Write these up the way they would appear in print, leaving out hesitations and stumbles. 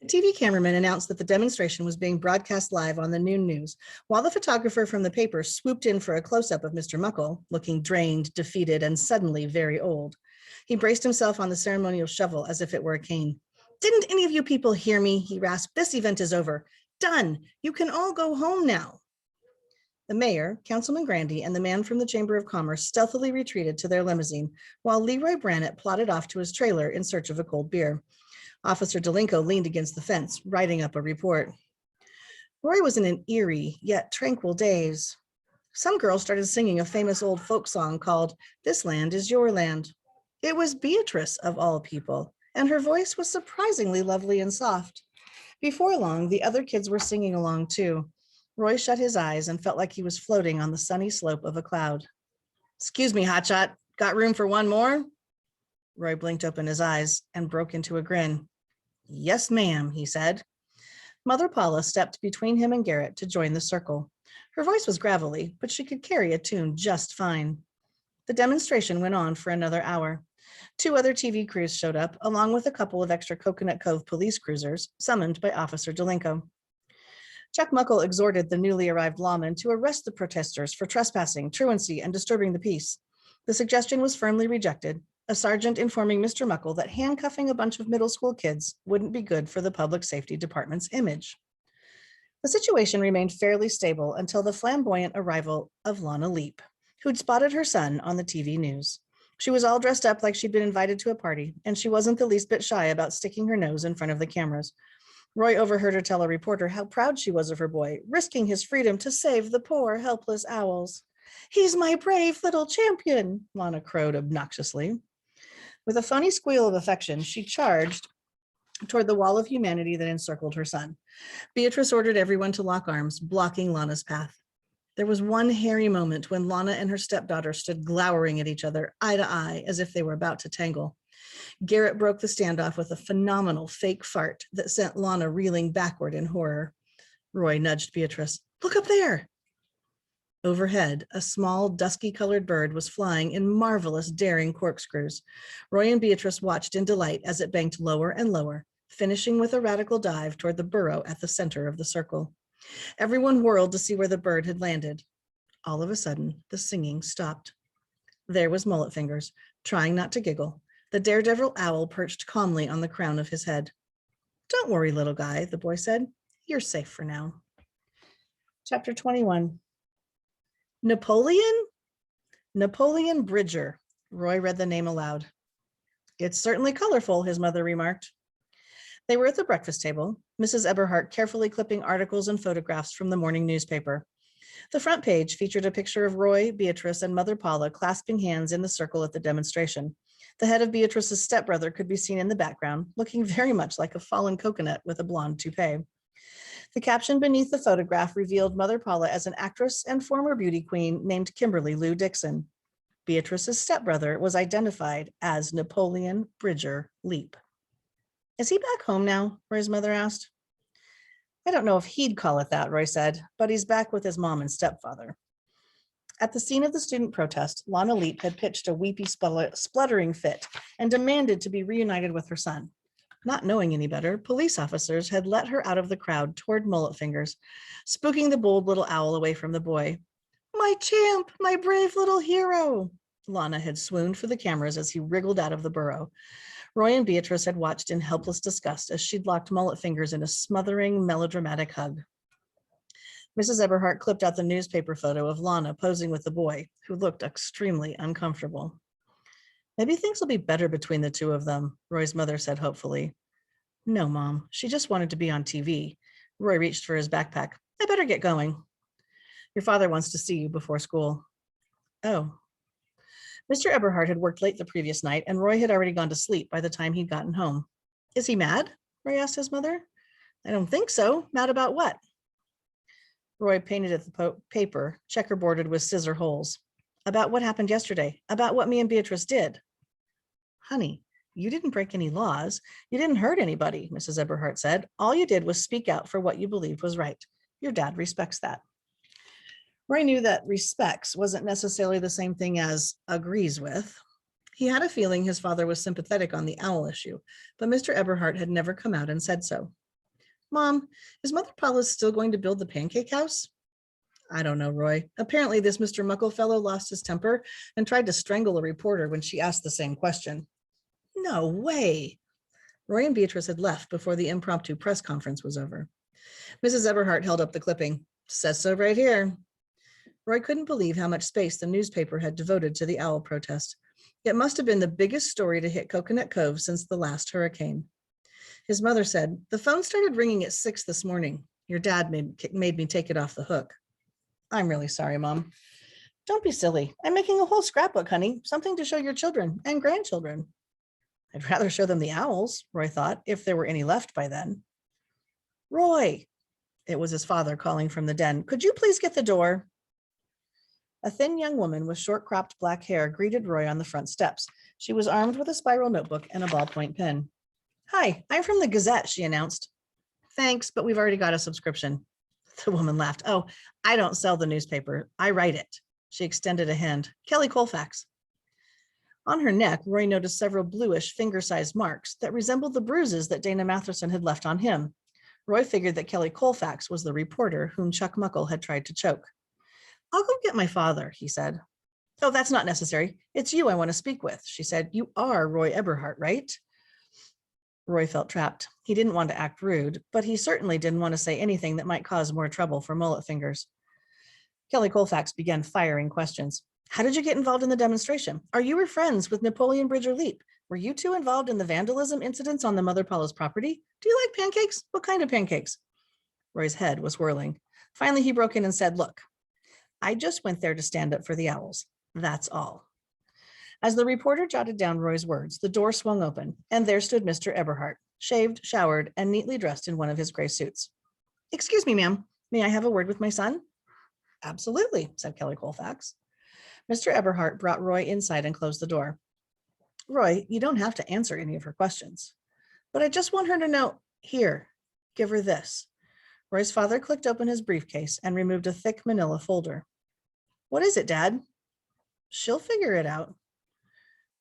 The TV cameraman announced that the demonstration was being broadcast live on the noon news, while the photographer from the paper swooped in for a close-up of Mr. Muckle, looking drained, defeated, and suddenly very old. He braced himself on the ceremonial shovel as if it were a cane. "Didn't any of you people hear me?" he rasped. "This event is over. Done. You can all go home now." The mayor, Councilman Grandy, and the man from the Chamber of Commerce stealthily retreated to their limousine, while Leroy Brannett plodded off to his trailer in search of a cold beer. Officer Delinko leaned against the fence, writing up a report. Roy was in an eerie yet tranquil daze. Some girl started singing a famous old folk song called "This Land is Your Land." It was Beatrice, of all people, and her voice was surprisingly lovely and soft. Before long, the other kids were singing along too. Roy shut his eyes and felt like he was floating on the sunny slope of a cloud. "Excuse me, hotshot, got room for one more?" Roy blinked open his eyes and broke into a grin. "Yes, ma'am," he said. Mother Paula stepped between him and Garrett to join the circle. Her voice was gravelly, but she could carry a tune just fine. The demonstration went on for another hour. 2 other TV crews showed up, along with a couple of extra Coconut Cove police cruisers summoned by Officer Delinko. Chuck Muckle exhorted the newly arrived lawmen to arrest the protesters for trespassing, truancy, and disturbing the peace. The suggestion was firmly rejected, a sergeant informing Mr. Muckle that handcuffing a bunch of middle school kids wouldn't be good for the public safety department's image. The situation remained fairly stable until the flamboyant arrival of Lana Leap, who'd spotted her son on the TV news. She was all dressed up like she'd been invited to a party, and she wasn't the least bit shy about sticking her nose in front of the cameras. Roy overheard her tell a reporter how proud she was of her boy, risking his freedom to save the poor, helpless owls. "He's my brave little champion," Lana crowed obnoxiously. With a phony squeal of affection, she charged toward the wall of humanity that encircled her son. Beatrice ordered everyone to lock arms, blocking Lana's path. There was one hairy moment when Lana and her stepdaughter stood glowering at each other, eye to eye, as if they were about to tangle. Garrett broke the standoff with a phenomenal fake fart that sent Lana reeling backward in horror. Roy nudged Beatrice. "Look up there." Overhead, a small, dusky-colored bird was flying in marvelous, daring corkscrews. Roy and Beatrice watched in delight as it banked lower and lower, finishing with a radical dive toward the burrow at the center of the circle. Everyone whirled to see where the bird had landed. All of a sudden, the singing stopped. There was Mullet Fingers, trying not to giggle, the daredevil owl perched calmly on the crown of his head. "Don't worry, little guy," the boy said. "You're safe for now." Chapter 21. Napoleon? Napoleon Bridger. Roy read the name aloud. "It's certainly colorful," his mother remarked. They were at the breakfast table, Mrs. Eberhardt carefully clipping articles and photographs from the morning newspaper. The front page featured a picture of Roy, Beatrice, and Mother Paula clasping hands in the circle at the demonstration. The head of Beatrice's stepbrother could be seen in the background, looking very much like a fallen coconut with a blonde toupee. The caption beneath the photograph revealed Mother Paula as an actress and former beauty queen named Kimberly Lou Dixon. Beatrice's stepbrother was identified as Napoleon Bridger Leap. "Is he back home now?" Roy's mother asked. "I don't know if he'd call it that," Roy said, "but he's back with his mom and stepfather." At the scene of the student protest, Lana Leap had pitched a weepy, spluttering fit and demanded to be reunited with her son. Not knowing any better, police officers had let her out of the crowd toward Mullet Fingers, spooking the bold little owl away from the boy. "My champ, my brave little hero." Lana had swooned for the cameras as he wriggled out of the burrow. Roy and Beatrice had watched in helpless disgust as she'd locked Mullet Fingers in a smothering, melodramatic hug. Mrs. Eberhardt clipped out the newspaper photo of Lana posing with the boy, who looked extremely uncomfortable. "Maybe things will be better between the two of them," Roy's mother said hopefully. "No, Mom, she just wanted to be on TV." Roy reached for his backpack. "I better get going." "Your father wants to see you before school." "Oh." Mr. Eberhardt had worked late the previous night, and Roy had already gone to sleep by the time he'd gotten home. "Is he mad?" Roy asked his mother. "I don't think so. Mad about what?" Roy painted at the paper, checkerboarded with scissor holes. "About what happened yesterday, about what me and Beatrice did." "Honey, you didn't break any laws. You didn't hurt anybody," Mrs. Eberhardt said. "All you did was speak out for what you believed was right. Your dad respects that." Roy knew that respects wasn't necessarily the same thing as agrees with. He had a feeling his father was sympathetic on the owl issue, but Mr. Eberhardt had never come out and said so. Mom, is Mother Paula still going to build the pancake house? I don't know, Roy. Apparently, this Mr. Muckle fellow lost his temper and tried to strangle a reporter when she asked the same question. No way. Roy and Beatrice had left before the impromptu press conference was over. Mrs. Eberhardt held up the clipping. Says so right here. Roy couldn't believe how much space the newspaper had devoted to the owl protest. It must have been the biggest story to hit Coconut Cove since the last hurricane. His mother said, the phone started ringing at 6 this morning. Your dad made me take it off the hook. I'm really sorry, Mom. Don't be silly. I'm making a whole scrapbook, honey, something to show your children and grandchildren. I'd rather show them the owls, Roy thought, if there were any left by then. Roy, it was his father calling from the den. Could you please get the door? A thin young woman with short-cropped black hair greeted Roy on the front steps. She was armed with a spiral notebook and a ballpoint pen. Hi, I'm from the Gazette, she announced. Thanks, but we've already got a subscription. The woman laughed. Oh, I don't sell the newspaper. I write it. She extended a hand. Kelly Colfax. On her neck, Roy noticed several bluish, finger-sized marks that resembled the bruises that Dana Matherson had left on him. Roy figured that Kelly Colfax was the reporter whom Chuck Muckle had tried to choke. I'll go get my father, he said. Oh, that's not necessary. It's you I want to speak with, she said. You are Roy Eberhardt, right? Roy felt trapped. He didn't want to act rude, but he certainly didn't want to say anything that might cause more trouble for Mullet Fingers. Kelly Colfax began firing questions. How did you get involved in the demonstration? Are you friends with Napoleon Bridger Leap? Were you two involved in the vandalism incidents on the Mother Paula's property? Do you like pancakes? What kind of pancakes? Roy's head was whirling. Finally, he broke in and said, look, I just went there to stand up for the owls. That's all. As the reporter jotted down Roy's words, the door swung open, and there stood Mr. Eberhardt, shaved, showered, and neatly dressed in one of his gray suits. Excuse me, ma'am. May I have a word with my son? Absolutely, said Kelly Colfax. Mr. Eberhardt brought Roy inside and closed the door. Roy, you don't have to answer any of her questions, but I just want her to know, here, give her this. Roy's father clicked open his briefcase and removed a thick manila folder. What is it, Dad? She'll figure it out.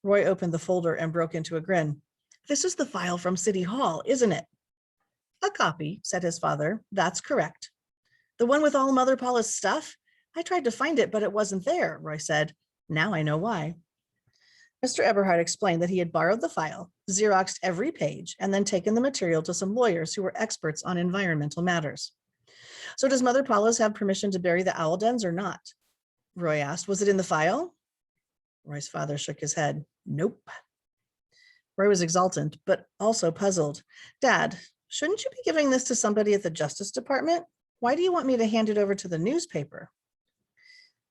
Roy opened the folder and broke into a grin. This is the file from City Hall, isn't it? A copy, said his father. That's correct. The one with all Mother Paula's stuff? I tried to find it, but it wasn't there, Roy said. Now I know why. Mr. Eberhardt explained that he had borrowed the file, Xeroxed every page, and then taken the material to some lawyers who were experts on environmental matters. So does Mother Paula's have permission to bury the owl dens or not? Roy asked. Was it in the file? Roy's father shook his head. Nope. Roy was exultant, but also puzzled. Dad, shouldn't you be giving this to somebody at the Justice Department? Why do you want me to hand it over to the newspaper?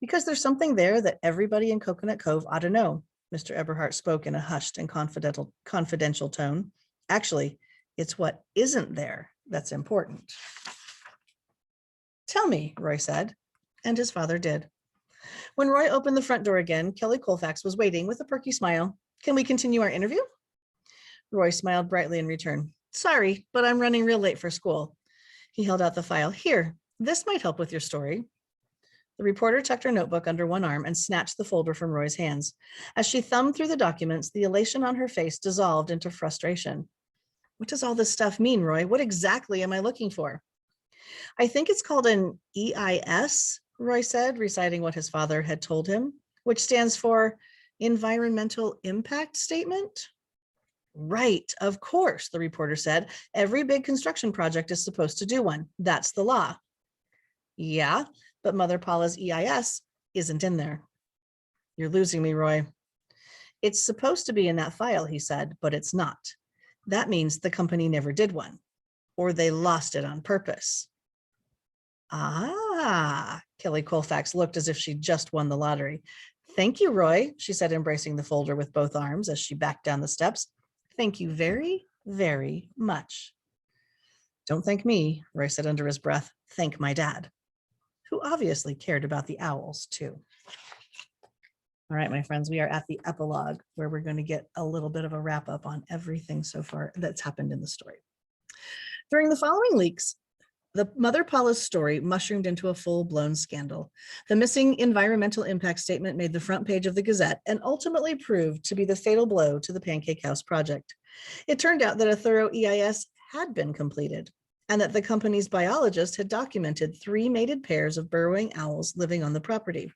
Because there's something there that everybody in Coconut Cove ought to know. Mr. Eberhardt spoke in a hushed and confidential tone. Actually, it's what isn't there that's important. Tell me, Roy said, and his father did. When Roy opened the front door again, Kelly Colfax was waiting with a perky smile. Can we continue our interview? Roy smiled brightly in return. Sorry, but I'm running real late for school. He held out the file. Here, this might help with your story. The reporter tucked her notebook under one arm and snatched the folder from Roy's hands. As she thumbed through the documents, the elation on her face dissolved into frustration. What does all this stuff mean, Roy? What exactly am I looking for? I think it's called an EIS, Roy said, reciting what his father had told him, which stands for Environmental Impact Statement. Right, of course, the reporter said. Every big construction project is supposed to do one. That's the law. Yeah, but Mother Paula's EIS isn't in there. You're losing me, Roy. It's supposed to be in that file, he said, but it's not. That means the company never did one, or they lost it on purpose. Ah, Kelly Colfax looked as if she'd just won the lottery. Thank you, Roy, she said, embracing the folder with both arms as she backed down the steps. Thank you very, very much. Don't thank me, Roy said under his breath. Thank my dad, who obviously cared about the owls too. All right, my friends, we are at the epilogue where we're going to get a little bit of a wrap up on everything so far that's happened in the story. During the following weeks, the Mother Paula's story mushroomed into a full-blown scandal. The missing environmental impact statement made the front page of the Gazette and ultimately proved to be the fatal blow to the Pancake House project. It turned out that a thorough EIS had been completed. and that the company's biologist had documented 3 mated pairs of burrowing owls living on the property.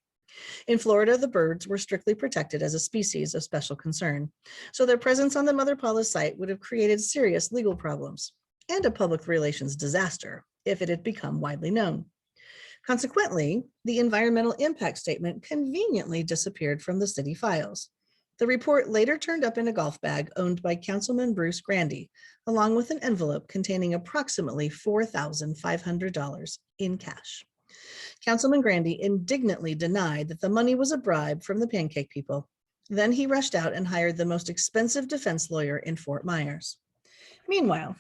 In Florida, the birds were strictly protected as a species of special concern, so their presence on the Mother Paula site would have created serious legal problems and a public relations disaster if it had become widely known. Consequently, the environmental impact statement conveniently disappeared from the city files. The report later turned up in a golf bag owned by Councilman Bruce Grandy, along with an envelope containing approximately $4,500 in cash. Councilman Grandy indignantly denied that the money was a bribe from the pancake people. Then he rushed out and hired the most expensive defense lawyer in Fort Myers. Meanwhile,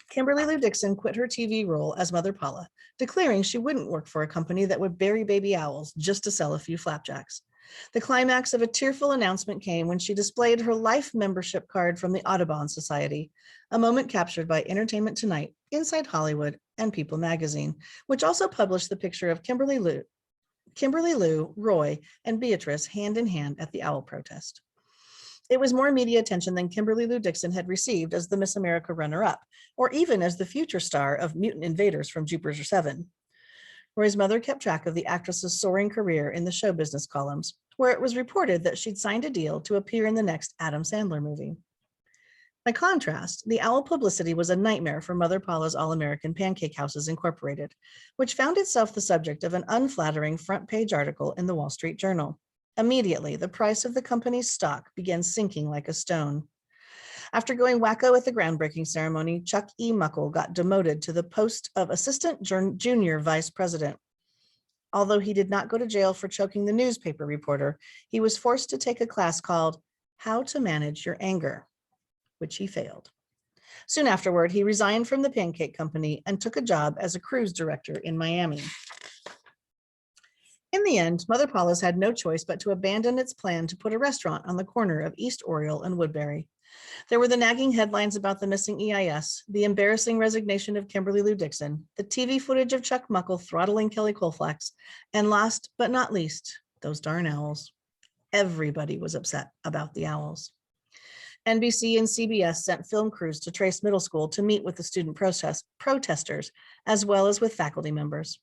Kimberly Lou Dixon quit her TV role as Mother Paula, declaring she wouldn't work for a company that would bury baby owls just to sell a few flapjacks. The climax of a tearful announcement came when she displayed her life membership card from the Audubon Society, a moment captured by Entertainment Tonight, Inside Hollywood, and People magazine, which also published the picture of Kimberly Lou, Roy, and Beatrice hand in hand at the owl protest. It was more media attention than Kimberly Lou Dixon had received as the Miss America runner-up, or even as the future star of Mutant Invaders from Jupiter 7. Roy's mother kept track of the actress's soaring career in the show business columns, where it was reported that she'd signed a deal to appear in the next Adam Sandler movie. By contrast, the owl publicity was a nightmare for Mother Paula's All-American Pancake Houses Incorporated, which found itself the subject of an unflattering front-page article in the Wall Street Journal. Immediately, the price of the company's stock began sinking like a stone. After going wacko at the groundbreaking ceremony, Chuck E. Muckle got demoted to the post of Assistant Junior Vice President. Although he did not go to jail for choking the newspaper reporter, he was forced to take a class called How to Manage Your Anger, which he failed. Soon afterward, he resigned from the Pancake Company and took a job as a cruise director in Miami. In the end, Mother Paula's had no choice but to abandon its plan to put a restaurant on the corner of East Oriole and Woodbury. There were the nagging headlines about the missing EIS, the embarrassing resignation of Kimberly Lou Dixon, the TV footage of Chuck Muckle throttling Kelly Colfax, and last but not least, those darn owls. Everybody was upset about the owls. NBC and CBS sent film crews to Trace Middle School to meet with the student protesters, as well as with faculty members.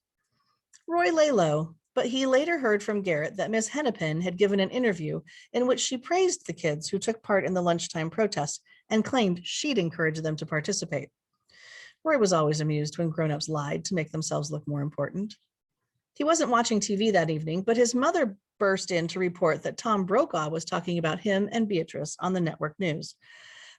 Roy lay low, but he later heard from Garrett that Miss Hennepin had given an interview in which she praised the kids who took part in the lunchtime protests and claimed she'd encourage them to participate. Roy was always amused when grown-ups lied to make themselves look more important. He wasn't watching TV that evening, but his mother burst in to report that Tom Brokaw was talking about him and Beatrice on the network news.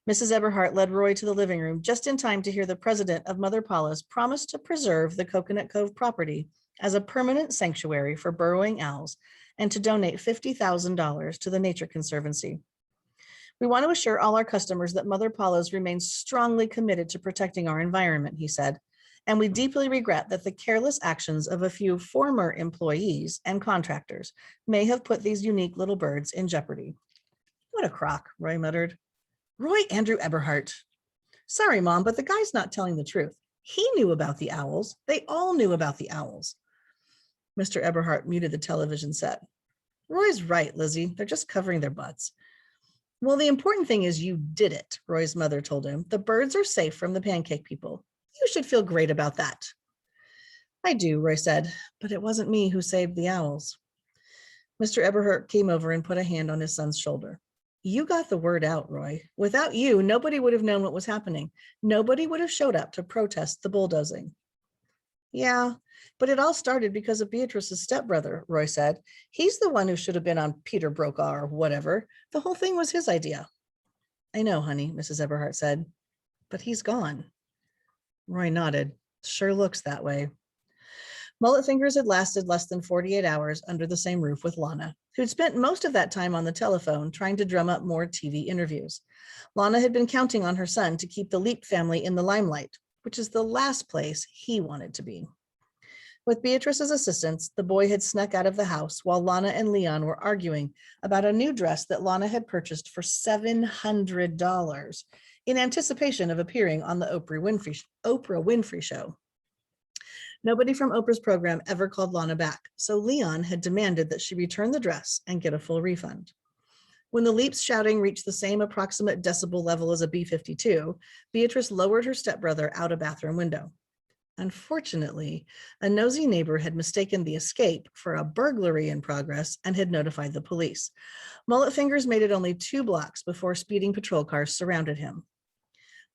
Mrs. Eberhardt led Roy to the living room just in time to hear the president of Mother Paula's promise to preserve the Coconut Cove property as a permanent sanctuary for burrowing owls and to donate $50,000 to the Nature Conservancy. We want to assure all our customers that Mother Paula's remains strongly committed to protecting our environment, he said, and we deeply regret that the careless actions of a few former employees and contractors may have put these unique little birds in jeopardy. What a crock, Roy muttered. Roy Andrew Eberhardt. Sorry, Mom, but the guy's not telling the truth. He knew about the owls. They all knew about the owls. Mr. Eberhardt muted the television set. Roy's right, Lizzie. They're just covering their butts. Well, the important thing is you did it, Roy's mother told him. The birds are safe from the pancake people. You should feel great about that. I do, Roy said, but it wasn't me who saved the owls. Mr. Eberhardt came over and put a hand on his son's shoulder. You got the word out, Roy. Without you, nobody would have known what was happening. Nobody would have showed up to protest the bulldozing. Yeah, but it all started because of Beatrice's stepbrother, Roy said. He's the one who should have been on Peter Brokaw or whatever. The whole thing was his idea. I know, honey, Mrs. Eberhardt said, but he's gone. Roy nodded. Sure looks that way. Mullet Fingers had lasted less than 48 hours under the same roof with Lana, who'd spent most of that time on the telephone trying to drum up more TV interviews. Lana had been counting on her son to keep the Leap family in the limelight, which is the last place he wanted to be. With Beatrice's assistance, the boy had snuck out of the house while Lana and Leon were arguing about a new dress that Lana had purchased for $700 in anticipation of appearing on the Oprah Winfrey Show. Nobody from Oprah's program ever called Lana back, so Leon had demanded that she return the dress and get a full refund. When the Leap's shouting reached the same approximate decibel level as a B-52, Beatrice lowered her stepbrother out a bathroom window. Unfortunately, a nosy neighbor had mistaken the escape for a burglary in progress and had notified the police. Mullet Fingers made it only 2 blocks before speeding patrol cars surrounded him.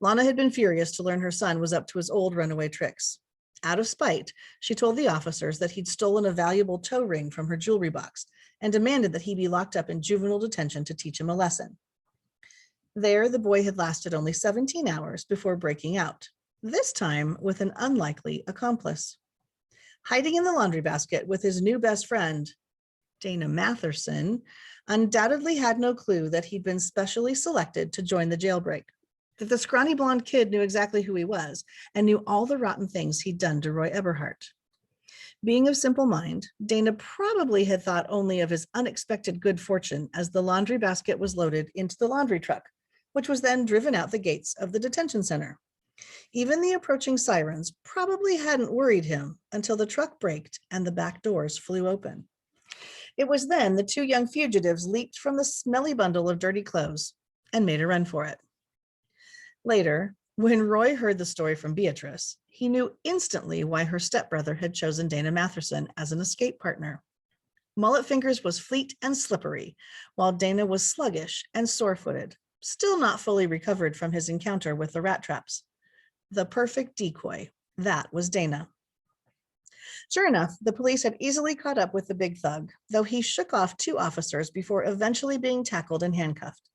Lana had been furious to learn her son was up to his old runaway tricks. Out of spite, she told the officers that he'd stolen a valuable toe ring from her jewelry box and demanded that he be locked up in juvenile detention to teach him a lesson. There, the boy had lasted only 17 hours before breaking out, this time with an unlikely accomplice. Hiding in the laundry basket with his new best friend, Dana Matherson, undoubtedly had no clue that he'd been specially selected to join the jailbreak, that the scrawny blonde kid knew exactly who he was and knew all the rotten things he'd done to Roy Eberhardt. Being of simple mind, Dana probably had thought only of his unexpected good fortune as the laundry basket was loaded into the laundry truck, which was then driven out the gates of the detention center. Even the approaching sirens probably hadn't worried him until the truck braked and the back doors flew open. It was then the 2 young fugitives leaped from the smelly bundle of dirty clothes and made a run for it. Later, when Roy heard the story from Beatrice, he knew instantly why her stepbrother had chosen Dana Matherson as an escape partner. Mullet Fingers was fleet and slippery, while Dana was sluggish and sore-footed, still not fully recovered from his encounter with the rat traps. The perfect decoy, that was Dana. Sure enough, the police had easily caught up with the big thug, though he shook off 2 officers before eventually being tackled and handcuffed.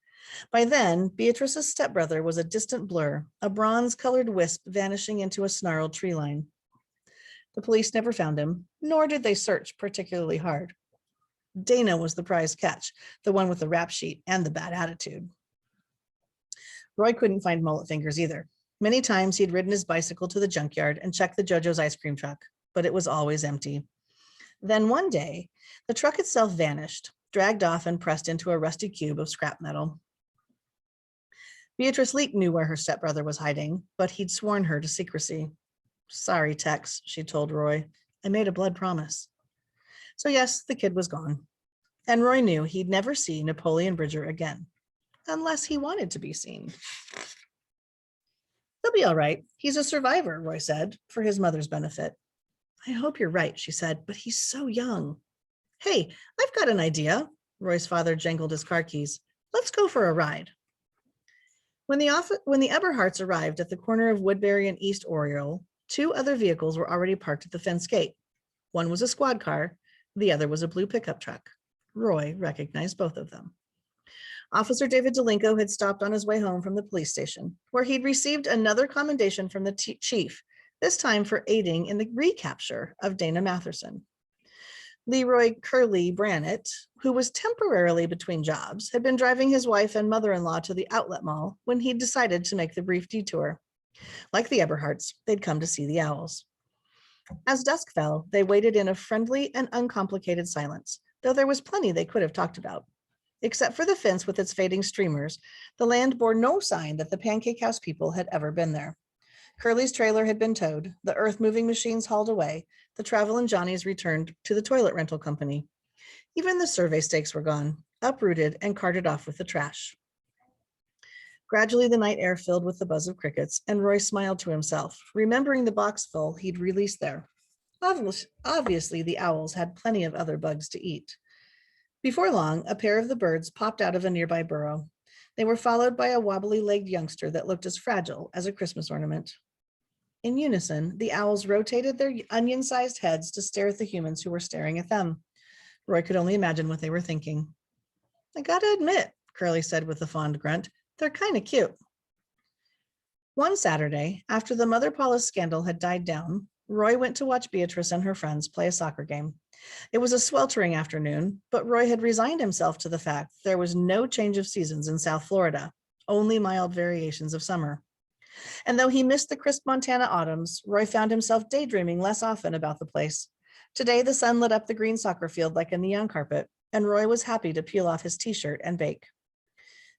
By then, Beatrice's stepbrother was a distant blur, a bronze-colored wisp vanishing into a snarled tree line. The police never found him, nor did they search particularly hard. Dana was the prize catch, the one with the rap sheet and the bad attitude. Roy couldn't find Mullet Fingers either. Many times he'd ridden his bicycle to the junkyard and checked the JoJo's ice cream truck, but it was always empty. Then one day, the truck itself vanished, dragged off and pressed into a rusty cube of scrap metal. Beatrice Leek knew where her stepbrother was hiding, but he'd sworn her to secrecy. Sorry, Tex, she told Roy. I made a blood promise. So yes, the kid was gone. And Roy knew he'd never see Napoleon Bridger again, unless he wanted to be seen. He'll be all right. He's a survivor, Roy said, for his mother's benefit. I hope you're right, she said, but he's so young. Hey, I've got an idea. Roy's father jangled his car keys. Let's go for a ride. When the Eberhardts arrived at the corner of Woodbury and East Oriole, 2 other vehicles were already parked at the fence gate. One was a squad car, the other was a blue pickup truck. Roy recognized both of them. Officer David Delinko had stopped on his way home from the police station, where he'd received another commendation from the chief, this time for aiding in the recapture of Dana Matherson. Leroy Curly Brannett, who was temporarily between jobs, had been driving his wife and mother-in-law to the outlet mall when he decided to make the brief detour. Like the Eberhardts, they'd come to see the owls. As dusk fell, they waited in a friendly and uncomplicated silence, though there was plenty they could have talked about. Except for the fence with its fading streamers, the land bore no sign that the Pancake House people had ever been there. Curly's trailer had been towed, the earth-moving machines hauled away, the Travelin' Johnnies returned to the toilet rental company. Even the survey stakes were gone, uprooted and carted off with the trash. Gradually, the night air filled with the buzz of crickets, and Roy smiled to himself, remembering the boxful he'd released there. Obviously, the owls had plenty of other bugs to eat. Before long, a pair of the birds popped out of a nearby burrow. They were followed by a wobbly-legged youngster that looked as fragile as a Christmas ornament. In unison, the owls rotated their onion-sized heads to stare at the humans who were staring at them. Roy could only imagine what they were thinking. I gotta admit, Curly said with a fond grunt, they're kind of cute. One Saturday, after the Mother Paula's scandal had died down, Roy went to watch Beatrice and her friends play a soccer game. It was a sweltering afternoon, but Roy had resigned himself to the fact there was no change of seasons in South Florida, only mild variations of summer. And though he missed the crisp Montana autumns, Roy found himself daydreaming less often about the place. Today, the sun lit up the green soccer field like a neon carpet, and Roy was happy to peel off his t-shirt and bake.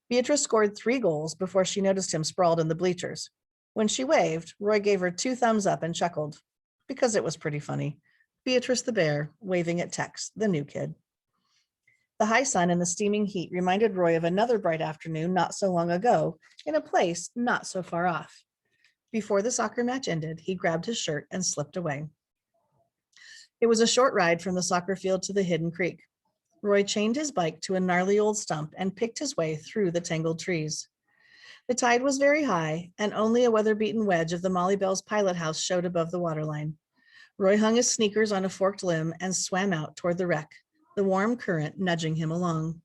Beatrice scored 3 goals before she noticed him sprawled in the bleachers. When she waved, Roy gave her 2 thumbs up and chuckled, because it was pretty funny. Beatrice the bear waving at Tex, the new kid. The high sun and the steaming heat reminded Roy of another bright afternoon not so long ago in a place not so far off. Before the soccer match ended, he grabbed his shirt and slipped away. It was a short ride from the soccer field to the hidden creek. Roy chained his bike to a gnarly old stump and picked his way through the tangled trees. The tide was very high, and only a weather-beaten wedge of the Molly Bell's pilot house showed above the waterline. Roy hung his sneakers on a forked limb and swam out toward the wreck, the warm current nudging him along.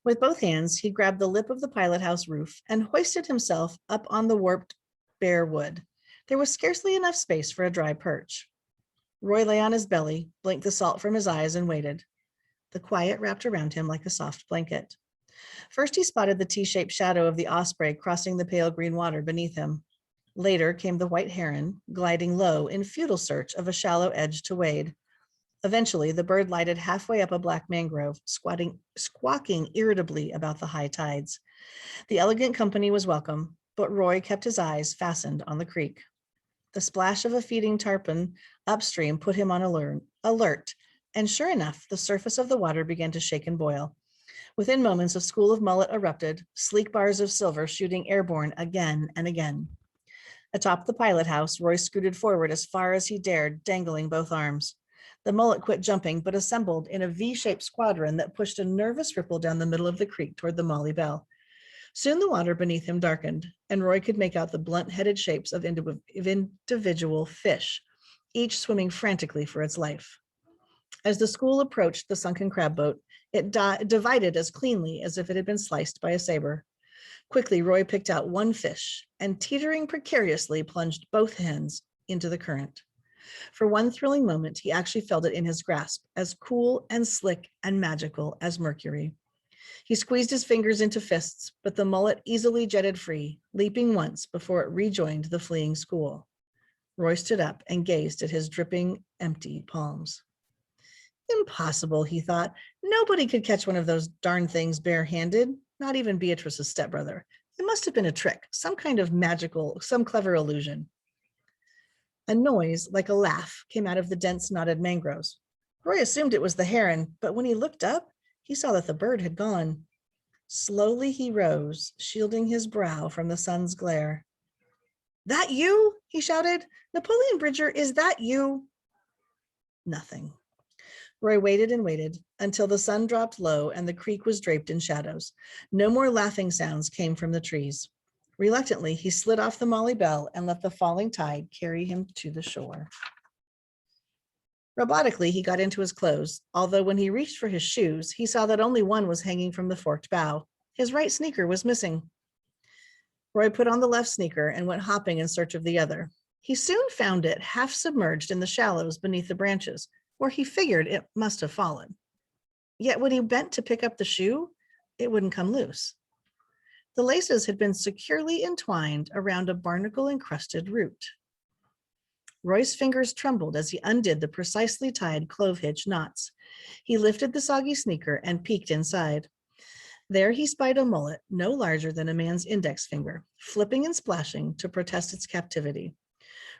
With both hands, he grabbed the lip of the pilot house roof and hoisted himself up on the warped bare wood. There was scarcely enough space for a dry perch. Roy lay on his belly, blinked the salt from his eyes, and waited. The quiet wrapped around him like a soft blanket. First, he spotted the T-shaped shadow of the osprey crossing the pale green water beneath him. Later came the white heron, gliding low in futile search of a shallow edge to wade. Eventually, the bird lighted halfway up a black mangrove, squawking irritably about the high tides. The elegant company was welcome, but Roy kept his eyes fastened on the creek. The splash of a feeding tarpon upstream put him on alert, and sure enough, the surface of the water began to shake and boil. Within moments, a school of mullet erupted, sleek bars of silver shooting airborne again and again. Atop the pilot house, Roy scooted forward as far as he dared, dangling both arms. The mullet quit jumping, but assembled in a V-shaped squadron that pushed a nervous ripple down the middle of the creek toward the Molly Bell. Soon the water beneath him darkened, and Roy could make out the blunt-headed shapes of individual fish, each swimming frantically for its life. As the school approached the sunken crab boat, it divided as cleanly as if it had been sliced by a saber. Quickly, Roy picked out one fish and, teetering precariously, plunged both hands into the current. For one thrilling moment, he actually felt it in his grasp, as cool and slick and magical as mercury. He squeezed his fingers into fists, but the mullet easily jetted free, leaping once before it rejoined the fleeing school. Roy stood up and gazed at his dripping, empty palms. Impossible, he thought. Nobody could catch one of those darn things barehanded, not even Beatrice's stepbrother. It must have been a trick, some kind of magical, some clever illusion. A noise like a laugh came out of the dense knotted mangroves. Roy assumed it was the heron, but when he looked up, he saw that the bird had gone. Slowly he rose, shielding his brow from the sun's glare. "That you?" he shouted. "Napoleon Bridger, is that you?" Nothing. Roy waited and waited until the sun dropped low and the creek was draped in shadows. No more laughing sounds came from the trees. Reluctantly, he slid off the Molly Bell and let the falling tide carry him to the shore. Robotically, he got into his clothes, although when he reached for his shoes, he saw that only one was hanging from the forked bough. His right sneaker was missing. Roy put on the left sneaker and went hopping in search of the other. He soon found it half submerged in the shallows beneath the branches, where he figured it must have fallen. Yet when he bent to pick up the shoe, it wouldn't come loose. The laces had been securely entwined around a barnacle-encrusted root. Roy's fingers trembled as he undid the precisely tied clove hitch knots. He lifted the soggy sneaker and peeked inside. There he spied a mullet no larger than a man's index finger, flipping and splashing to protest its captivity.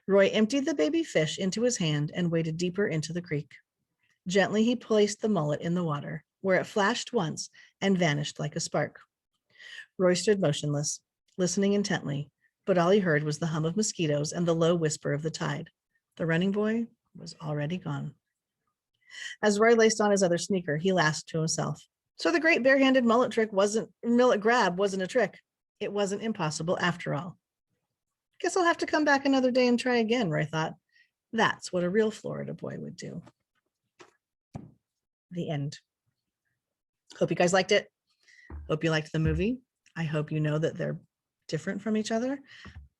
Roy emptied the baby fish into his hand and waded deeper into the creek. Gently, he placed the mullet in the water, where it flashed once and vanished like a spark. Roy stood motionless, listening intently, but all he heard was the hum of mosquitoes and the low whisper of the tide. The running boy was already gone. As Roy laced on his other sneaker, he laughed to himself. So the great barehanded mullet grab wasn't a trick. It wasn't impossible after all. Guess I'll have to come back another day and try again, Roy thought. That's what a real Florida boy would do. The end. Hope you guys liked it. Hope you liked the movie. I hope you know that they're different from each other.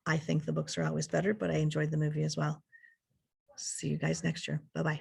I think the books are always better, but I enjoyed the movie as well. See you guys next year. Bye-bye.